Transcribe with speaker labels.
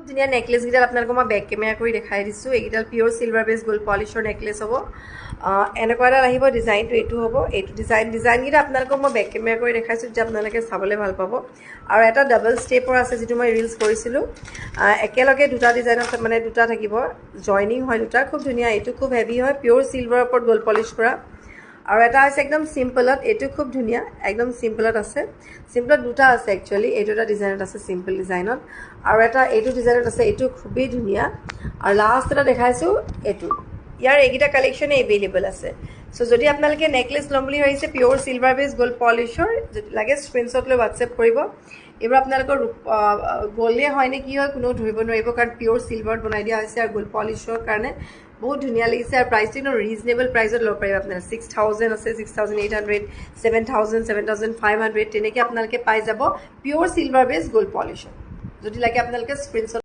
Speaker 1: ধুনীয়া নেকলেছ কেইডাল আপোনালোকক মই বেক কেমেৰা কৰি দেখাই দিছোঁ এইকেইডাল পিয়'ৰ চিলভাৰ বেছ গ'ল্ড পলিছৰ নেকলেছ হ'ব এনেকুৱা এডাল আহিব ডিজাইনটো এইটো হ'ব এইটো ডিজাইনকেইটা আপোনালোকক মই বেক কেমেৰা কৰি দেখাইছোঁ যেতিয়া আপোনালোকে চাবলৈ ভাল পাব আৰু এটা ডাবল ষ্টেপৰ আছে যিটো মই ৰিলছ কৰিছিলোঁ একেলগে দুটা ডিজাইনত মানে দুটা থাকিব জইনিং হয় দুটা খুব ধুনীয়া এইটো খুব হেভি হয় পিয়'ৰ চিলভাৰৰ ওপৰত গ'ল্ড পলিছ কৰা আৰু এটা আছে একদম চিম্পলত এইটো খুব ধুনীয়া একদম চিম্পলত আছে চিম্পলত দুটা আছে একচুৱেলি এইটো এটা ডিজাইনত আছে চিম্পল ডিজাইনত আৰু এটা এইটো ডিজাইনত আছে এইটো খুবেই ধুনীয়া আৰু লাষ্ট এটা দেখাইছোঁ এইটো ইয়াৰ এইকেইটা কালেকশ্যনে এভেইলেবল আছে চ' যদি আপোনালোকে নেকলেছ ল'ম বুলি ভাবিছে পিয়'ৰ চিলভাৰ বেছ গ'ল্ড পলিছৰ যদি লাগে স্ক্ৰীনশ্বট লৈ হোৱাটছএপ কৰিব এইবাৰ আপোনালোকৰ গ'ল্ডে হয় নে কি হয় কোনেও ধৰিব নোৱাৰিব কাৰণ পিয়'ৰ চিলভাৰত বনাই দিয়া হৈছে আৰু গ'ল্ড পলিছৰ কাৰণে বহুত ধুনীয়া লাগিছে আৰু প্ৰাইচটো একদম ৰিজনেবল প্ৰাইচত ল'ব পাৰিব আপোনালোকে 6,000 আছে 6,800 7,000 7,500 তেনেকৈ আপোনালোকে পাই যাব পিয়'ৰ চিলভাৰ বেছ গ'ল্ড পলিছৰ যদি লাগে আপোনালোকে স্ক্ৰীনশ্বট